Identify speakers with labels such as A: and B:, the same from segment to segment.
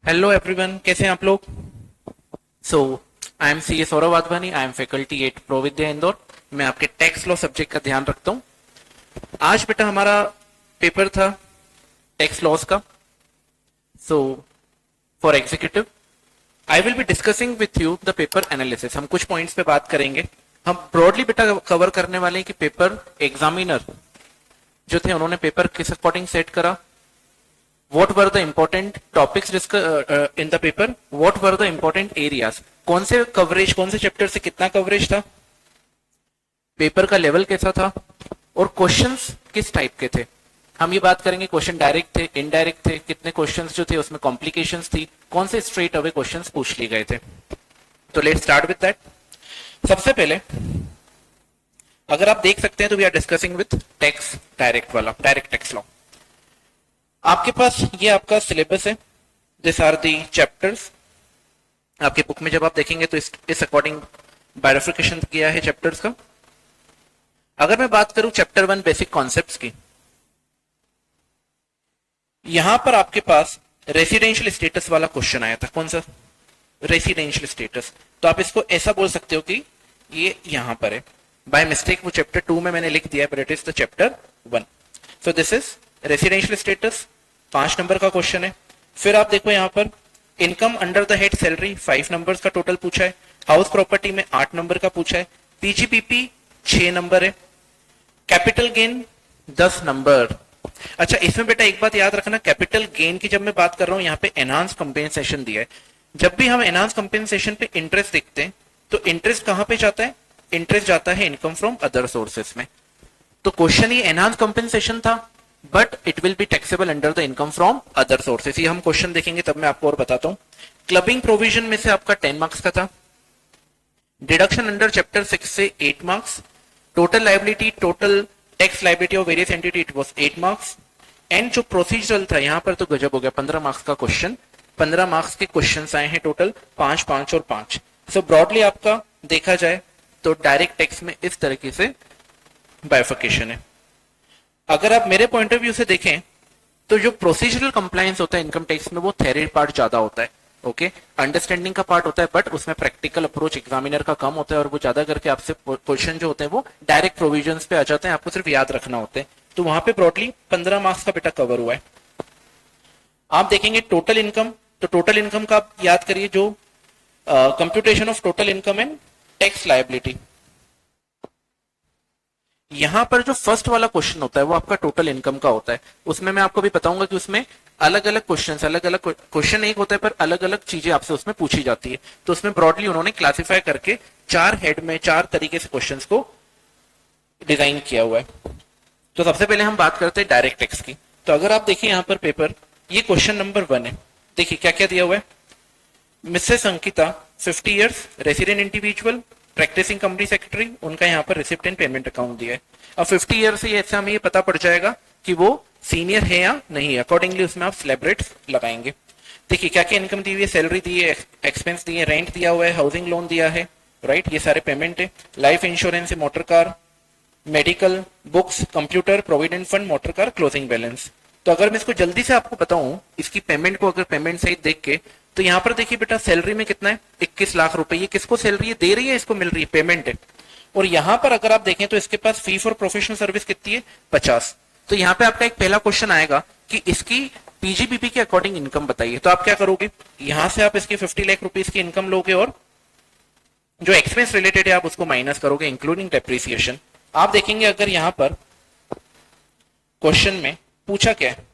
A: Hello everyone, कैसे हैं आप लोग। So I am C A Saurabh Wadhwani. I am faculty at Providya Indore. मैं आपके टैक्स लॉ सब्जेक्ट का ध्यान रखता हूँ। आज बेटा हमारा पेपर था टैक्स लॉस का। So for executive I will be discussing with you the paper analysis. हम कुछ पॉइंट्स पे बात करेंगे। हम ब्रॉडली बेटा कवर करने वाले हैं कि पेपर एग्जामिनर जो थे उन्होंने पेपर किस अकॉर्डिंग सेट करा, what were the important topics in the paper, what were the important areas, कौन से कवरेज, कौन से चैप्टर से कितना कवरेज था, पेपर का लेवल कैसा था और क्वेश्चंस किस टाइप के थे। हम ये बात करेंगे क्वेश्चन डायरेक्ट थे, इनडायरेक्ट थे, कितने क्वेश्चंस जो थे उसमें कॉम्प्लिकेशंस थी, कौन से स्ट्रेट अवे क्वेश्चंस पूछ लिए गए थे। तो लेट्स स्टार्ट विद दैट। सबसे पहले अगर आप देख सकते हैं तो we are discussing with tax direct वाला, डायरेक्ट टैक्स लॉ। आपके पास ये आपका सिलेबस है, दिस आर दी चैप्टर्स। आपके बुक में जब आप देखेंगे तो इस अकॉर्डिंग बाइफरकेशन किया है चैप्टर्स का। अगर मैं बात करूं चैप्टर 1 बेसिक कॉन्सेप्ट्स की, यहां पर आपके पास रेसिडेंशियल स्टेटस वाला क्वेश्चन आया था। कौन सा? Residential status. तो आप इसको ऐसा बोल सकते हो कि ये यहां पर है। बाय मिस्टेक वो चैप्टर 2 में मैंने लिख दिया, but it is the chapter 1। So this is residential status. 5 number का क्वेश्चन है। फिर आप देखो यहां पर income under the head salary 5 numbers का टोटल पूछा है। हाउस प्रॉपर्टी में 8 नंबर का पूछा है। पीजीपीपी 6 नंबर है। Capital gain 10 number. अच्छा, इसमें बेटा एक बात याद रखना, कैपिटल गेन की जब मैं बात कर रहा हूं यहां पे एनहांस कंपेंसेशन दिया है। जब भी हम एनहांस कंपेंसेशन पे इंटरेस्ट देखते हैं तो इंटरेस्ट कहां पे जाता है? इंटरेस्ट जाता है इनकम फ्रॉम अदर सोर्सेस में। तो क्वेश्चन ये एनहांस कंपेंसेशन था, but it will be taxable under the income from other sources. ये हम क्वेश्चन देखेंगे तब मैं आपको और बताता हूं। क्लबिंग प्रोविजन में से आपका 10 मार्क्स का था। डिडक्शन अंडर चैप्टर 6 से 8 marks. Total liability, total tax liability of various entity, it was 8 marks. And जो प्रोसीजरल था यहां पर तो गजब हो गया, 15 मार्क्स का क्वेश्चन। 15 मार्क्स के क्वेश्चन आए हैं टोटल, 5, 5 और 5। सो ब्रॉडली आपका देखा जाए तो डायरेक्ट टैक्स में इस तरीके से बाइफर्केशन है। अगर आप मेरे पॉइंट ऑफ व्यू से देखें तो जो प्रोसीजरल कंप्लायंस होता है इनकम टैक्स में वो थ्योरी पार्ट ज्यादा होता है, ओके, अंडरस्टैंडिंग का पार्ट होता है, बट उसमें प्रैक्टिकल अप्रोच एग्जामिनर का कम होता है और वो ज्यादा करके आपसे क्वेश्चन जो होते हैं वो डायरेक्ट प्रोविजंस पे आ जाते हैं, आपको सिर्फ याद रखना होता है। तो वहां पे ब्रॉडली 15 मार्क्स का बेटा कवर हुआ है। आप देखेंगे टोटल इनकम, तो टोटल इनकम का आप याद करिए, जो computation of total income and tax liability. यहां पर जो फर्स्ट वाला क्वेश्चन होता है वो आपका टोटल इनकम का होता है। उसमें मैं आपको भी बताऊंगा कि उसमें अलग अलग क्वेश्चन एक होता है, पर अलग अलग चीजें आपसे उसमें पूछी जाती है। तो उसमें ब्रॉडली उन्होंने क्लासिफाई करके 4 हेड में 4 तरीके से क्वेश्चंस को डिजाइन किया हुआ है। तो सबसे पहले हम बात करते हैं डायरेक्ट टैक्स की। तो अगर आप देखिए यहाँ पर पेपर, ये क्वेश्चन नंबर 1 है। देखिए क्या क्या दिया हुआ है। Mrs Ankita 50 years, resident individual, practising company secretary, उनका यहाँ पर रिसिप्ट एंड पेमेंट अकाउंट दिया है। अब 50 ईयर से ऐसे हमें ये पता पड़ जाएगा कि वो सीनियर है या नहीं है। अकॉर्डिंगली उसमें आप स्लैब रेट्स लगाएंगे। देखिए क्या क्या इनकम दी हुई है, सैलरी दी है, एक्सपेंस दिए, रेंट दिया हुआ है, हाउसिंग लोन दिया है, राइट, ये सारे पेमेंट है। लाइफ इंश्योरेंस है, motor car, medical, books, computer, provident fund, motor car, closing balance. तो अगर मैं इसको जल्दी से आपको बताऊं, इसकी पेमेंट को अगर पेमेंट सहित देख के, तो यहां पर देखिए बेटा सैलरी में कितना है, 21 लाख रुपए। ये किसको सैलरी है, दे रही है, इसको मिल रही है, पेमेंट है। और यहां पर अगर आप देखें तो इसके पास फी फॉर प्रोफेशनल सर्विस कितनी है, 50। तो यहां पे आपका एक पहला क्वेश्चन आएगा कि इसकी पीजीपीपी के अकॉर्डिंग इनकम बताइए। तो आप क्या करोगे, यहां से आप इसकी 50 लाख रुपीज की इनकम लोगे और जो एक्सपेंस रिलेटेड है आप उसको माइनस करोगे, इंक्लूडिंग डेप्रिसिएशन। आप देखेंगे अगर यहां पर क्वेश्चन में पूछा क्या है,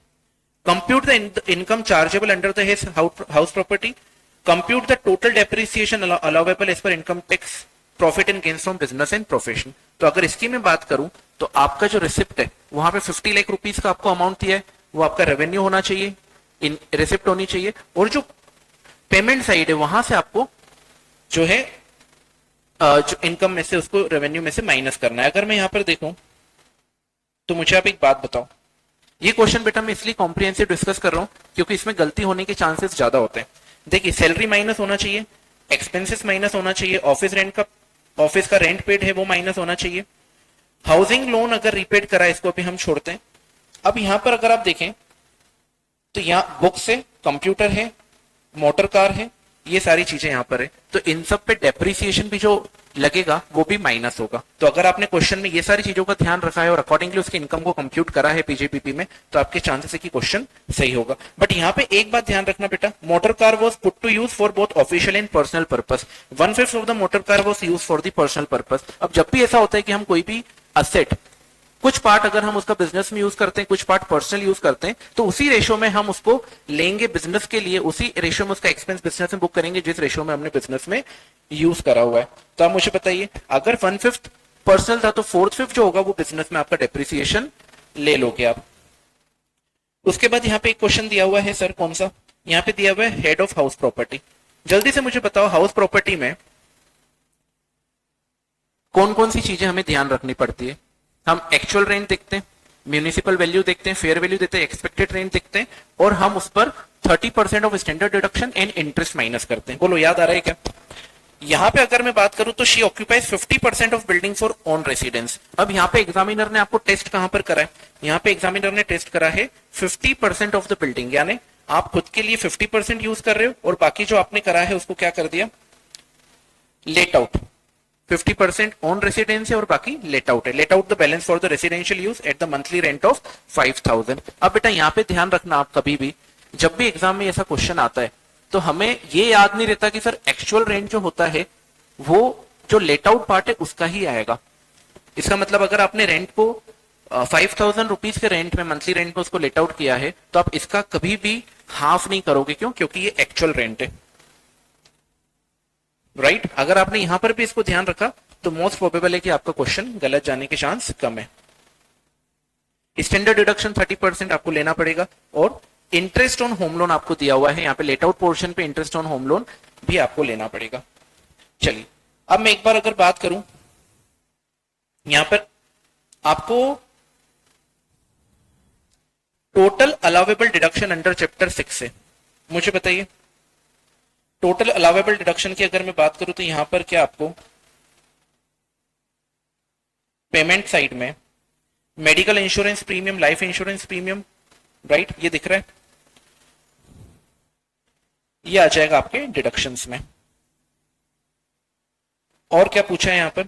A: compute the income chargeable under the house property, compute the total depreciation allowable as per income tax, profit and gains from business and profession. तो अगर इसकी मैं बात करूं तो आपका जो रिसिप्ट है वहां पे 50 लाख रुपीज का आपको अमाउंट दिया है, वो आपका रेवेन्यू होना चाहिए, रिसिप्ट होनी चाहिए। और जो पेमेंट साइड है वहां से आपको जो है जो इनकम में से उसको रेवेन्यू में से माइनस करना है। अगर मैं यहां पर देखूं तो मुझे आप एक बात बताओ, ये क्वेश्चन बेटा मैं इसलिए कॉम्प्रिहेंसिव डिस्कस कर रहा हूं क्योंकि इसमें गलती होने के चांसेस ज्यादा होते हैं। देखिए सैलरी माइनस होना चाहिए, एक्सपेंसेस माइनस होना चाहिए, ऑफिस का रेंट पेड है वो माइनस होना चाहिए, हाउसिंग लोन अगर रीपेड करा है इसको अभी हम छोड़ते हैं। अब यहां पर अगर आप देखें तो यहां बुक्स है, कंप्यूटर है, मोटर कार है, ये सारी चीजें यहाँ पर है, तो इन सब पे डेप्रिसिएशन भी जो लगेगा वो भी माइनस होगा। तो अगर आपने क्वेश्चन में ये सारी चीजों का ध्यान रखा है और अकॉर्डिंगली उसके इनकम को कंप्यूट करा है पीजीपीपी में, तो आपके चांसेस है कि क्वेश्चन सही होगा। बट यहाँ पे एक बात ध्यान रखना बेटा, motor car was put to use for both official and personal purpose, 1/5 of the motor car was use for the personal purpose. अब जब भी ऐसा होता है कि हम कोई भी असेट, कुछ पार्ट अगर हम उसका बिजनेस में यूज करते हैं, कुछ पार्ट पर्सनल यूज करते हैं, तो उसी रेशो में हम उसको लेंगे बिजनेस के लिए, उसी रेशो में उसका एक्सपेंस बिजनेस में बुक करेंगे जिस रेशो में हमने बिजनेस में यूज करा हुआ है। तो आप मुझे बताइए, अगर 1/5 पर्सनल था तो 4/5 जो होगा वो बिजनेस में आपका डेप्रिसिएशन ले लोगे आप। उसके बाद यहाँ पे एक क्वेश्चन दिया हुआ है सर, कौन सा, यहाँ पे दिया हुआ है हेड ऑफ हाउस प्रॉपर्टी। जल्दी से मुझे बताओ हाउस प्रॉपर्टी में कौन कौन सी चीजें हमें ध्यान रखनी पड़ती है। हम एक्चुअल रेंट देखते हैं, म्यूनिसिपल वैल्यू देखते हैं, फेयर वैल्यू देते हैं, एक्सपेक्टेड रेंट देखते हैं, और हम उस पर 30% of standard deduction and interest minus करते हैं। बोलो याद आ रहा है क्या? यहां पे अगर मैं बात करूं तो she occupies 50% of building for own residence. अब यहाँ पे एग्जामिनर ने आपको टेस्ट कहां पर करा है, यहाँ पे एग्जामिनर ने टेस्ट करा है 50% ऑफ द बिल्डिंग, यानी आप खुद के लिए 50% यूज कर रहे हो और बाकी जो आपने करा है उसको क्या कर दिया, लेट आउट। 50% ऑन रेसिडेंस है और बाकी लेट आउट है। Let out the balance for the residential use at the monthly rent of 5000। अब बेटा यहाँ पे ध्यान रखना, आप कभी भी जब भी एग्जाम में ऐसा क्वेश्चन आता है तो हमें ये याद नहीं रहता कि सर एक्चुअल रेंट जो होता है वो जो लेट आउट पार्ट है उसका ही आएगा। इसका मतलब अगर आपने रेंट को 5000 रुपीज के रेंट में, मंथली रेंट में उसको लेट आउट किया है, तो आप इसका कभी भी हाफ नहीं करोगे। क्यों? क्योंकि ये एक्चुअल रेंट है, राइट अगर आपने यहां पर भी इसको ध्यान रखा तो मोस्ट प्रोबेबल है कि आपका क्वेश्चन गलत जाने के चांस कम है। स्टैंडर्ड डिडक्शन 30% आपको लेना पड़ेगा, और इंटरेस्ट ऑन होम लोन आपको दिया हुआ है, यहाँ पे लेट आउट पोर्शन पे इंटरेस्ट ऑन होम लोन भी आपको लेना पड़ेगा। चलिए अब मैं एक बार अगर बात करूं, यहां पर आपको total allowable deduction under chapter 6 है। मुझे बताइए टोटल अलाउेबल डिडक्शन की अगर मैं बात करूं तो यहां पर क्या आपको पेमेंट साइड में medical insurance premium, life insurance premium, right ये दिख रहा है, ये आ जाएगा आपके डिडक्शंस में। और क्या पूछा है यहां पर,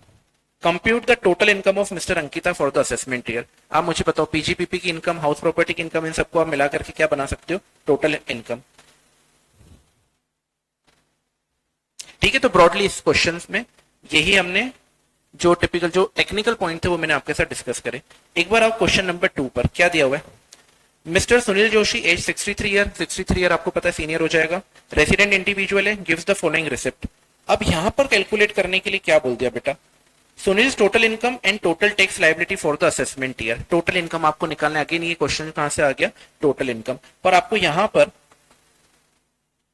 A: compute the total income of mister Ankita for the assessment year. आप मुझे बताओ पीजीपीपी की इनकम, हाउस प्रॉपर्टी की इनकम, इन सबको आप मिलाकर के क्या बना सकते हो, टोटल इनकम। ठीक है, तो ब्रॉडली इस क्वेश्चन में यही हमने जो टिपिकल जो टेक्निकल पॉइंट थे वो मैंने आपके साथ डिस्कस करे। एक बार आप क्वेश्चन नंबर 2 पर क्या दिया हुआ है, Mr Sunil Joshi age 63 year, 63 year आपको पता है सीनियर हो जाएगा, रेसिडेंट इंडिविजुअल है, गिव्स द फॉलोइंग रिसिप्ट। अब यहां पर कैलकुलेट करने के लिए क्या बोल दिया बेटा, Sunil total income and total tax liability for the assessment year. Total income आपको निकालना है, अगेन ये क्वेश्चन कहां से आ गया, टोटल इनकम। पर आपको यहां पर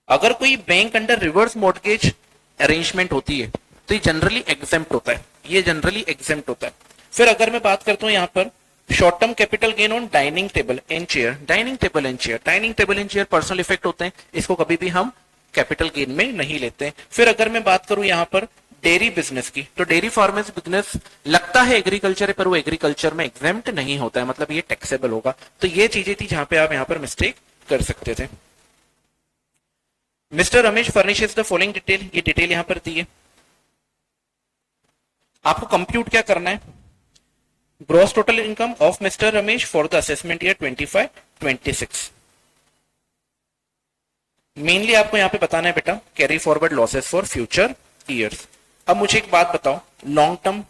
A: अगर कोई bank under reverse mortgage arrangement होती है तो ये जनरली एग्जेम्प्ट होता है, ये जनरली एग्जेम्प्ट होता है। फिर अगर मैं बात करता हूं यहां पर short term capital gain on dining table and chair, dining table and chair, dining table and chair personal effect होते हैं, इसको कभी भी हम कैपिटल गेन में नहीं लेते हैं। फिर अगर मैं बात करूं यहां पर डेयरी बिजनेस की, तो डेयरी फार्मेस बिजनेस लगता है एग्रीकल्चर है पर वो एग्रीकल्चर में एग्जेम्प्ट नहीं होता है, मतलब ये टैक्सेबल होगा। तो ये चीजें थी जहां पे आप यहां पर मिस्टेक कर सकते थे। Mister Ramesh furnishes the following detail, ये डिटेल यहां पर दी है। आपको कंप्यूट क्या करना है, gross total income of mister Ramesh for the assessment year 25-26। Mainly आपको यहां पे बताना है बेटा carry forward losses for future years. अब मुझे एक बात बताओ, long term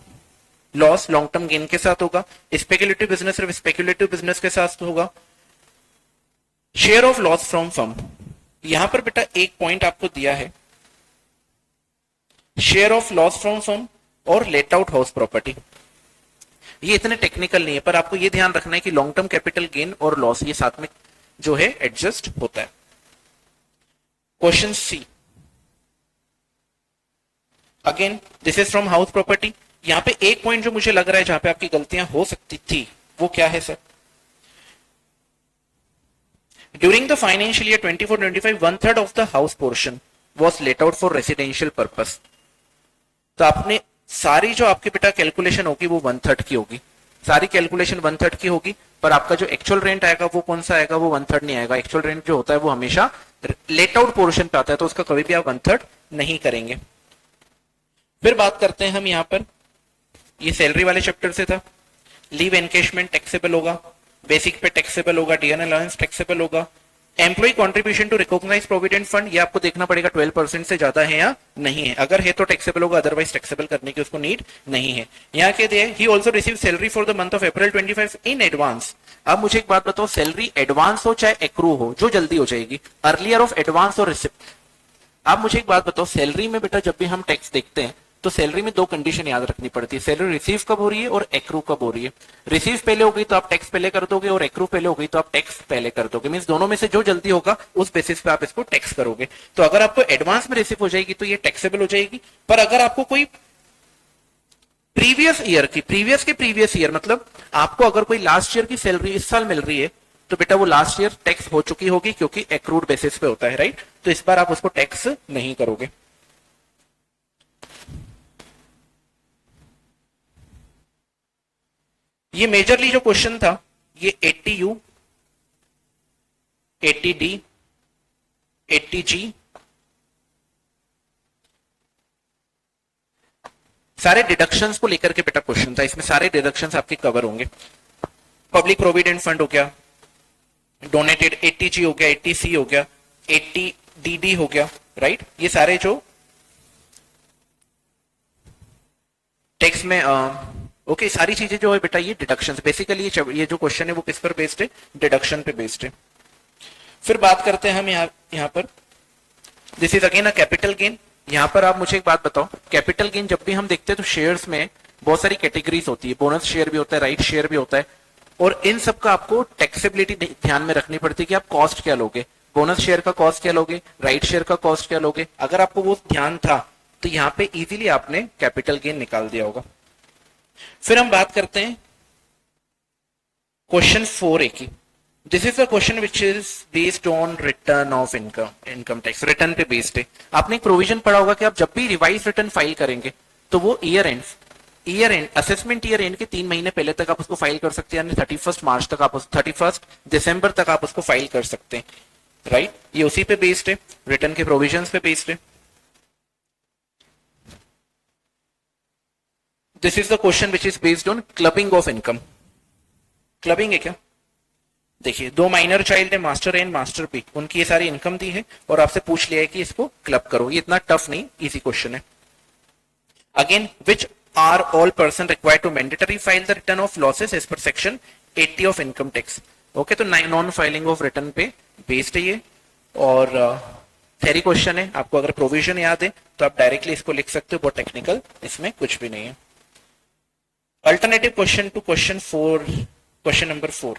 A: loss long term gain के साथ होगा, स्पेकुलेटिव बिजनेस सिर्फ स्पेकुलेटिव बिजनेस के साथ होगा। Share of loss from firm, यहां पर बेटा एक पॉइंट आपको दिया है, share of loss from firm और लेट आउट हाउस प्रॉपर्टी। ये इतने टेक्निकल नहीं है पर आपको ये ध्यान रखना है कि लॉन्ग टर्म कैपिटल गेन और लॉस ये साथ में जो है एडजस्ट होता है। Question C, again this is from house property. यहां पे एक पॉइंट जो मुझे लग रहा है जहां पे आपकी गलतियां हो सकती थी वो क्या है sir, during the financial year 24-25 1/3 of the house portion was let out for residential purpose. तो आपने सारी जो आपकी बेटा कैलकुलेशन होगी वो 1/3 की होगी, सारी कैलकुलेशन 1/3 की होगी, पर आपका जो एक्चुअल रेंट आएगा वो कौन सा आएगा, वो 1/3 नहीं आएगा। एक्चुअल रेंट जो होता है वो हमेशा लेट आउट पोर्शन पे आता है तो उसका कभी भी आप 1/3 नहीं करेंगे। फिर बात करते हैं हम यहाँ पर, ये सैलरी वाले चैप्टर से था। लीव एनकेशमेंट टैक्सेबल होगा, बेसिक पे टैक्सेबल होगा, डीएन अलाउंस टैक्सेबल होगा। Employ contribution to recognise provident fund, ये आपको देखना पड़ेगा 12% से ज्यादा है या नहीं है। अगर है तो टैक्सेबल होगा, अदरवाइज टैक्सेबल करने की उसको नीड नहीं है। यहाँ के दिए he also receive salary for the month of April 25 in advance. अब मुझे एक बात बताओ, सैलरी एडवांस हो चाहे एक्रू हो, जो जल्दी हो जाएगी, अर्लियर ऑफ एडवांस और रिसिप्ट। अब मुझे एक बात बताओ, सैलरी में बेटा जब भी हम टैक्स देखते हैं तो सैलरी में दो कंडीशन याद रखनी पड़ती है, सैलरी रिसीव कब हो रही है और एक्रू कब हो रही है। रिसीव पहले हो गई तो आप टैक्स पहले कर दोगे, और एक्रू पहले हो गई तो आप टैक्स पहले कर दोगे। मींस दोनों में से जो जल्दी होगा उस बेसिस पे आप इसको टैक्स करोगे। तो अगर आपको एडवांस में रिसीव हो जाएगी तो ये टैक्सेबल हो जाएगी। पर अगर आपको कोई प्रीवियस के प्रीवियस ईयर, मतलब आपको अगर कोई लास्ट ईयर की सैलरी इस साल मिल रही है तो बेटा वो लास्ट ईयर टैक्स हो चुकी होगी, क्योंकि एक्रूड बेसिस पे होता है, राइट। तो इस बार आप उसको टैक्स नहीं करोगे। ये मेजरली जो क्वेश्चन था, ये 80U, 80D, 80G, सारे डिडक्शंस को लेकर के बेटा क्वेश्चन था। इसमें सारे डिडक्शंस आपके कवर होंगे। पब्लिक प्रोविडेंट फंड हो गया, डोनेटेड 80G हो गया, 80C हो गया, 80DD हो गया, राइट। ये सारे जो टैक्स में ओके सारी चीजें जो है बेटा ये डिडक्शंस, बेसिकली ये जो क्वेश्चन है वो किस पर बेस्ड है, डिडक्शन पे बेस्ड है। फिर बात करते हैं हम यहाँ पर, this is again a capital gain. यहाँ पर आप मुझे एक बात बताओ, कैपिटल गेन जब भी हम देखते हैं तो शेयर्स में बहुत सारी कैटेगरीज होती है, बोनस शेयर भी होता है, राइट शेयर भी होता है, और इन सब का आपको टैक्सेबिलिटी ध्यान में रखनी पड़ती है कि आप कॉस्ट क्या लोगे, बोनस शेयर का कॉस्ट क्या लोगे, राइट शेयर का कॉस्ट क्या लोगे। अगर आपको वो ध्यान था तो यहाँ पे इजीली आपने कैपिटल गेन निकाल दिया होगा। फिर हम बात करते हैं क्वेश्चन 4A की। This is the question which is based on return of income tax, return पे बेस्ड है। आपने एक प्रोविजन पढ़ा होगा कि आप जब भी रिवाइज रिटर्न फाइल करेंगे तो वो year and assessment year and के 3 महीने पहले तक आप उसको फाइल कर सकते हैं, यानी 31 मार्च तक, आप 31 दिसंबर तक आप उसको फाइल कर सकते हैं, राइट। ये उसी पे बेस्ड है, रिटर्न के प्रोविजंस पे बेस्ड है। This is the question which is based on clubbing of income. Clubbing है क्या, देखिए 2 माइनर चाइल्ड है, master A and master B, उनकी ये सारी इनकम दी है और आपसे पूछ लिया है कि इसको क्लब करो। ये इतना टफ नहीं, इजी क्वेश्चन है। Again, which are all person required to mandatory file the return of losses as per section 80 of income tax. Okay, तो नॉन फाइलिंग ऑफ रिटर्न पे बेस्ड है ये, और थ्योरी क्वेश्चन है। आपको अगर प्रोविजन याद है तो आप डायरेक्टली इसको लिख सकते हो, बहुत टेक्निकल इसमें कुछ भी नहीं है। Alternative question to question 4, question number 4,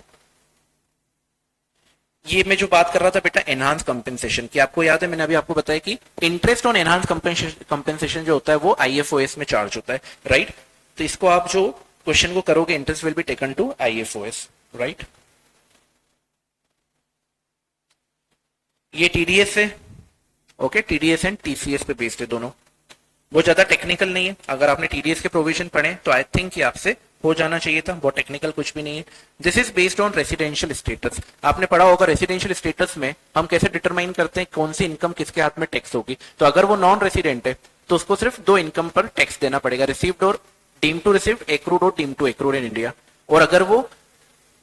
A: ये मैं जो बात कर रहा था बेटा एनहांस कंपेंसेशन की, आपको याद है मैंने अभी आपको बताया कि इंटरेस्ट ऑन एनहांस कंपेंसेशन जो होता है वो आईएफओएस में चार्ज होता है, राइट। तो इसको आप जो क्वेश्चन को करोगे, interest will be taken to IFOS, right. ये टीडीएस है, ओके, टीडीएस एंड टीसीएस पे बेस्ड है दोनों, वो ज्यादा टेक्निकल नहीं है। अगर आपने टीडीएस के प्रोविजन पढ़े तो आई थिंक कि आपसे हो जाना चाहिए था, बहुत टेक्निकल कुछ भी नहीं है। This is based on residential status. आपने पढ़ा होगा रेसिडेंशियल स्टेटस में हम कैसे डिटरमाइन करते हैं कौन सी इनकम किसके हाथ में टैक्स होगी। तो अगर वो नॉन रेसिडेंट है तो उसको सिर्फ 2 इनकम पर टैक्स देना पड़ेगा, रिसीव्ड और डीम टू रिसीव्ड, एक्रूड और deem to accrued in India. और अगर वो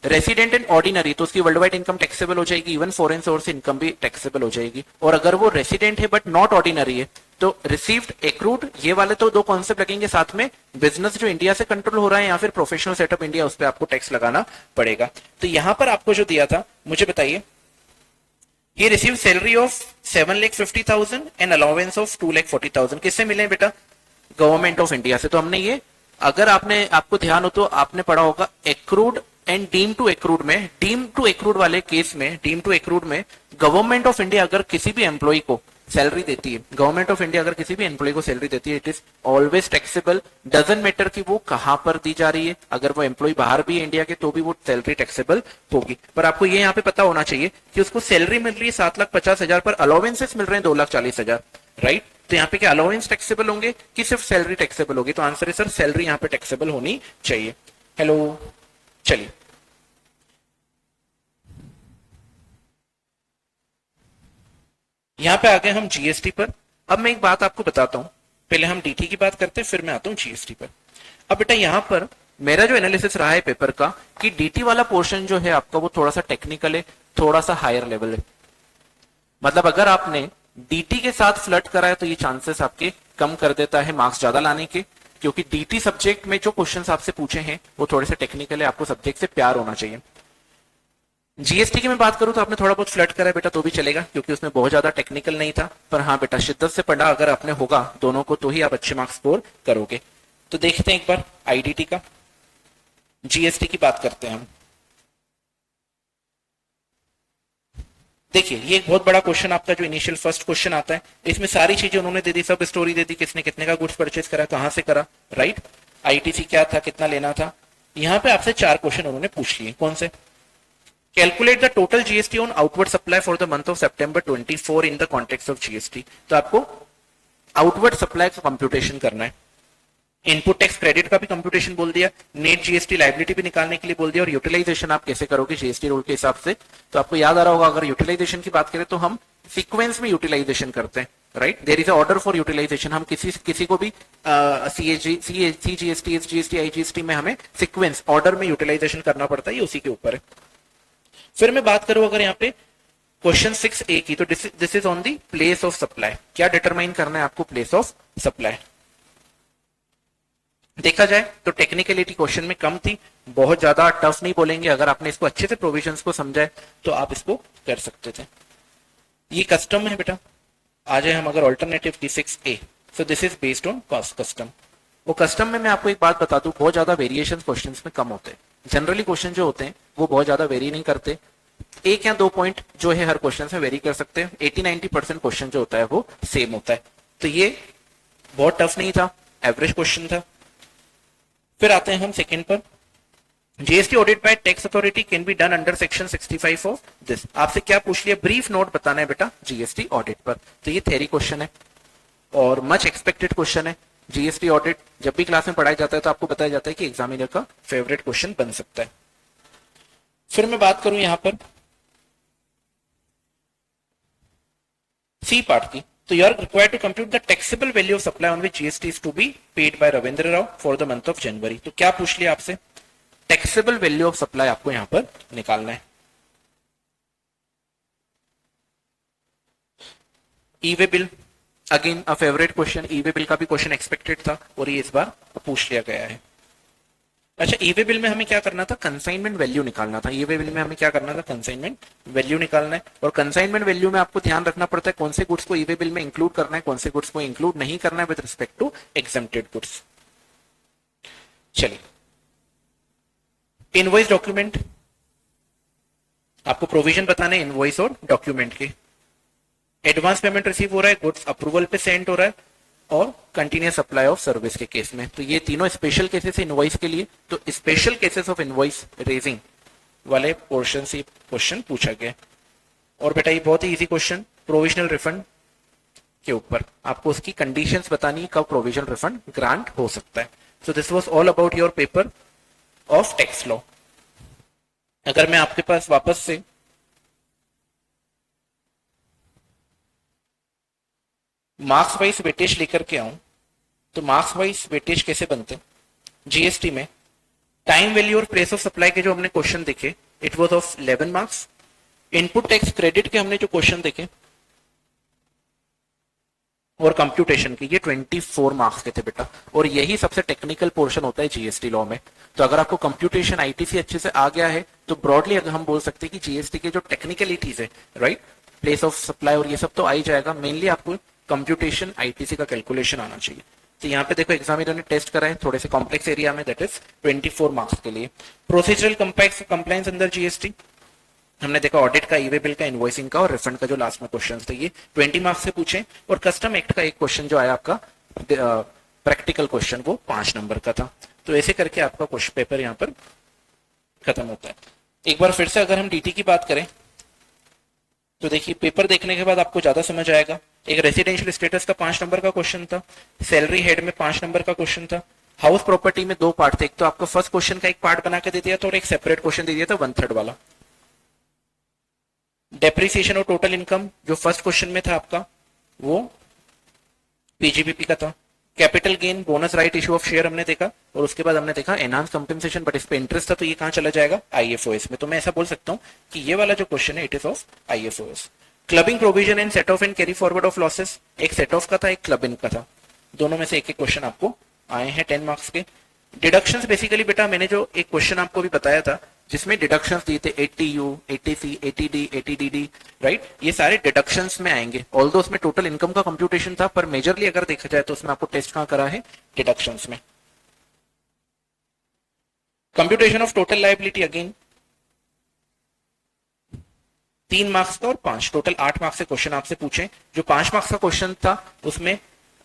A: रेसिडेंट एंड ऑर्डिनरी तो उसकी वर्ल्ड वाइड इनकम टैक्सेबल हो जाएगी, इवन फॉरेन सोर्स इनकम भी टैक्सेबल हो जाएगी। और अगर वो रेसिडेंट है बट नॉट ऑर्डिनरी है तो रिसीव्ड, एक्रूड, ये वाले तो 2 कॉन्सेप्ट लगेंगे साथ में, बिजनेस जो इंडिया से कंट्रोल हो रहा है या फिर प्रोफेशनल सेटअप इंडिया, उस पर आपको टैक्स लगाना पड़ेगा। तो यहां पर आपको जो दिया था, मुझे बताइए, he receive salary of 7,50,000 and allowance of 2,40,000, किससे मिले बेटा, गवर्नमेंट ऑफ इंडिया से। तो हमने ये, अगर आपको ध्यान हो तो आपने पढ़ा होगा accrued and deem to accrued में, डीम टू एक्रूड वाले केस में, डीम टू एक्रूड में गवर्नमेंट ऑफ इंडिया अगर किसी भी एम्प्लॉय को सैलरी देती है, गवर्नमेंट ऑफ इंडिया अगर किसी भी एम्प्लॉय को सैलरी देती है, it is always taxable, doesn't matter कि वो कहां पर दी जा रही है। अगर वो एम्प्लॉय बाहर भी है इंडिया के तो भी वो सैलरी टैक्सेबल होगी। पर आपको ये यहाँ पे पता होना चाहिए कि उसको सैलरी मिल रही है 7,50,000 पर, अलाउंसेस मिल रहे हैं 2,40,000, राइट। तो यहाँ पे क्या अलाउंस टैक्सेबल होंगे कि सिर्फ सैलरी टैक्सेबल होगी? तो आंसर है सर सैलरी यहाँ पे टैक्सेबल होनी चाहिए। हेलो, चलिए यहाँ पे आ गए हम जीएसटी पर। अब मैं एक बात आपको बताता हूँ, पहले हम डीटी की बात करते हैं, फिर मैं आता हूँ जीएसटी पर। अब बेटा यहाँ पर मेरा जो एनालिसिस रहा है पेपर का कि डीटी वाला पोर्शन जो है आपका वो थोड़ा सा टेक्निकल है, थोड़ा सा हायर लेवल है। मतलब अगर आपने डीटी के साथ फ्लर्ट करा है तो ये चांसेस आपके कम कर देता है मार्क्स ज्यादा लाने के, क्योंकि डीटी सब्जेक्ट में जो क्वेश्चंस आपसे पूछे हैं वो थोड़े से टेक्निकल है, आपको सब्जेक्ट से प्यार होना चाहिए। जीएसटी की मैं बात करूं तो आपने थोड़ा बहुत फ्लर्ट करा है बेटा तो भी चलेगा, क्योंकि उसमें बहुत ज्यादा टेक्निकल नहीं था। पर हाँ बेटा शिद्दत से पढ़ा अगर आपने होगा दोनों को तो ही आप अच्छे मार्क्स स्कोर करोगे। तो देखते हैं एक बार आईडीटी का, जीएसटी की बात करते हैं हम। देखिए ये एक बहुत बड़ा क्वेश्चन आपका जो इनिशियल फर्स्ट क्वेश्चन आता है, इसमें सारी चीजें उन्होंने दे दी, सब स्टोरी दे दी, किसने कितने का गुड्स परचेज करा, कहां से करा, राइट, आईटीसी क्या था, कितना लेना था। यहां पे आपसे 4 क्वेश्चन उन्होंने पूछ लिए। कौन से? Calculate the total GST on outward supply for the month of September 24 in the context of GST. तो आपको आउटवर्ड सप्लाई का कंप्यूटेशन करना है। इनपुट टैक्स क्रेडिट का भी कंप्यूटेशन बोल दिया, नेट जीएसटी लायबिलिटी भी निकालने के लिए बोल दिया, और यूटिलाइजेशन आप कैसे करोगे जीएसटी रूल के हिसाब से। तो आपको याद आ रहा होगा, अगर यूटिलाइजेशन की बात करें तो हम सीक्वेंस में यूटिलाइजेशन करते हैं, right. There is a order for utilization. हम किसी को भी सीजीएसटी, एसजीएसटी, आईजीएसटी में हमें सीक्वेंस ऑर्डर में यूटिलाइजेशन करना पड़ता है, ये उसी के ऊपर है। फिर मैं बात करूं अगर यहाँ पे क्वेश्चन 6A की, तो this is on the place of supply. क्या डिटरमाइन करना है आपको? Place of supply. देखा जाए तो टेक्निकलिटी क्वेश्चन में कम थी, बहुत ज्यादा टफ नहीं बोलेंगे। अगर आपने इसको अच्छे से प्रोविजंस को समझा है तो आप इसको कर सकते थे। ये कस्टम है बेटा। आ जाए हम अगर ऑल्टरनेटिव की 6A, so this is based on cost custom. वो कस्टम में मैं आपको एक बात बता दूं, बहुत ज्यादा वेरिएशन क्वेश्चंस में कम होते हैं। जनरली क्वेश्चन जो होते हैं वो बहुत ज्यादा वेरी नहीं करते, 1 या 2 पॉइंट जो है हर क्वेश्चन में वेरी कर सकते हैं। 80-90% क्वेश्चन जो होता है वो सेम होता है। तो ये बहुत टफ नहीं था, एवरेज क्वेश्चन था। फिर आते हैं हम सेकंड पर, GST audit bye tax authority can be done under section 65 of this. आपसे क्या पूछ लिया? ब्रीफ नोट बताना है बेटा जीएसटी ऑडिट पर। तो ये थ्योरी क्वेश्चन है और मच एक्सपेक्टेड क्वेश्चन है। जीएसटी ऑडिट जब भी क्लास में पढ़ाया जाता है तो आपको बताया जाता है कि एग्जामिनर का फेवरेट क्वेश्चन बन सकता है। फिर मैं बात करूं यहां पर सी पार्ट की, तो you are required to compute the taxable value of supply on which GST is to be paid by Ravindra Rao for the month of January। तो क्या पूछ लिया आपसे? टैक्सेबल वैल्यू ऑफ सप्लाई आपको यहां पर निकालना है। E way bill, again a favourite question. E way bill का भी क्वेश्चन एक्सपेक्टेड था और ये इस बार पूछ लिया गया है। अच्छा, ई वे बिल में हमें क्या करना था? कंसाइनमेंट वैल्यू निकालना था। ई वे बिल में हमें क्या करना था? कंसाइनमेंट वैल्यू निकालना है। और कंसाइनमेंट वैल्यू में आपको ध्यान रखना पड़ता है कौन से गुड्स को ई वे बिल में इंक्लूड करना है, कौन से गुड्स को इंक्लूड नहीं करना है with respect to exempted goods. चलिए, इनवॉइस डॉक्यूमेंट, आपको प्रोविजन बताने इनवॉइस और डॉक्यूमेंट के। एडवांस पेमेंट रिसीव हो रहा है, गुड्स अप्रूवल पे सेंड हो रहा है, और कंटिन्यूस सप्लाई ऑफ सर्विस के केस में। तो ये तीनों स्पेशल केसेस इनवॉइस के लिए। तो special cases of invoice raising वाले पोर्शन से क्वेश्चन पूछा गया। और बेटा ये बहुत ही इजी क्वेश्चन, प्रोविजनल रिफंड के ऊपर आपको उसकी कंडीशंस बतानी है, कब प्रोविजनल रिफंड ग्रांट हो सकता है। So this was all about your paper of tax law. अगर मैं आपके पास वापस से मार्क्स वाइज वेटेज लेकर के आऊं, तो मार्क्स वाइज वेटेज कैसे बनते हैं? जीएसटी में टाइम वैल्यू और प्लेस ऑफ सप्लाई के जो हमने क्वेश्चन देखे, it was of 11 marks. Input tax credit के हमने जो क्वेश्चन देखे और कंप्यूटेशन के, ये 24 मार्क्स के थे बेटा। और यही सबसे टेक्निकल पोर्शन होता है जीएसटी लॉ में। तो अगर आपको कंप्यूटेशन आईटीसी अच्छे से आ गया है तो ब्रॉडली अगर हम बोल सकते हैं कि जीएसटी के जो टेक्निकलिटीज है, राइट, प्लेस ऑफ सप्लाई और ये सब तो आ ही जाएगा। मेनली आपको कंप्यूटेशन आईटीसी का कैलकुलेशन आना चाहिए। तो यहाँ पे देखो एग्जामिनर ने टेस्ट करा है थोड़े से कॉम्प्लेक्स एरिया में, दैट इज 24 मार्क्स के लिए। प्रोसीजरल कंप्लायंस अंदर जीएसटी हमने देखा, ऑडिट का, ई वे बिल का, इनवॉइसिंग का और रिफंड का जो लास्ट में क्वेश्चन थे ये 20 मार्क्स से पूछे। और कस्टम एक्ट का एक क्वेश्चन जो आया आपका प्रैक्टिकल क्वेश्चन, वो 5 नंबर का था। तो ऐसे करके आपका क्वेश्चन पेपर यहाँ पर खत्म होता है। एक बार फिर से अगर हम डीटी की बात करें तो देखिए पेपर देखने के बाद आपको ज्यादा समझ आएगा। एक रेसिडेंशियल स्टेटस का 5 नंबर का क्वेश्चन था, सैलरी हेड में 5 नंबर का क्वेश्चन था, हाउस प्रॉपर्टी में 2 पार्ट थे। एक तो आपको फर्स्ट क्वेश्चन का एक पार्ट बना के दे दिया था और एक सेपरेट क्वेश्चन दे दिया था 1/3 वाला। डेप्रिसिएशन और टोटल इनकम जो फर्स्ट क्वेश्चन में था आपका वो पीजीबीपी का था। Capital gain bonus right issue of share हमने देखा, और उसके बाद हमने देखा एनहांस कंपनसेशन, बट इस पे इंटरेस्ट था तो ये कहां चला जाएगा, आईएफओएस में। तो मैं ऐसा बोल सकता हूं कि ये वाला जो क्वेश्चन है it is of IFOS. Clubbing provision and set of and carry forward of losses, एक सेट ऑफ का था एक क्लबिंग का था, दोनों में से एक एक क्वेश्चन आपको आए हैं 10 मार्क्स के। डिडक्शंस बेसिकली बेटा मैंने जो एक क्वेश्चन आपको भी बताया था जिसमें डिडक्शंस दिए थे 80U, 80C, 80D, 80DD, right, ये सारे डिडक्शंस में आएंगे। ऑल्दो उसमें टोटल इनकम का कंप्यूटेशन था, पर मेजरली अगर देखा जाए तो उसमें आपको टेस्ट कहां करा है, डिडक्शंस में। Computation of total liability again 3 marks का और 5, टोटल 8 मार्क्स से क्वेश्चन आपसे पूछे। जो 5 मार्क्स का क्वेश्चन था उसमें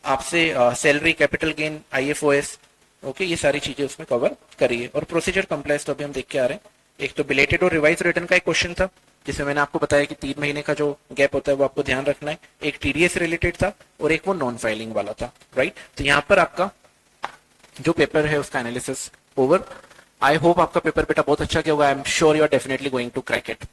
A: आपसे salary, capital gain, IFOS, okay, ये सारी चीजें उसमें कवर करिए। और प्रोसीजर कंप्लायंस तो अभी हम देख के आ रहे हैं। एक तो बिलेटेड और रिवाइज रिटर्न का एक क्वेश्चन था जिसमें मैंने आपको बताया कि 3 महीने का जो गैप होता है वो आपको ध्यान रखना है। एक टीडीएस रिलेटेड था और एक वो नॉन फाइलिंग वाला था, राइट। तो यहाँ पर आपका जो पेपर है उसका एनालिसिस ओवर। आई होप आपका पेपर बेटा बहुत अच्छा गया होगा। I am sure you are definitely going to crack it,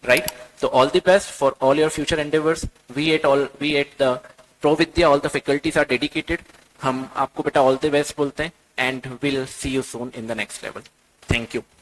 A: right. तो all the best for all your future endeavours. We at the Providya all the faculties are dedicated. हम आपको बेटा ऑल द बेस्ट बोलते हैं and will see you soon in the next level. Thank you.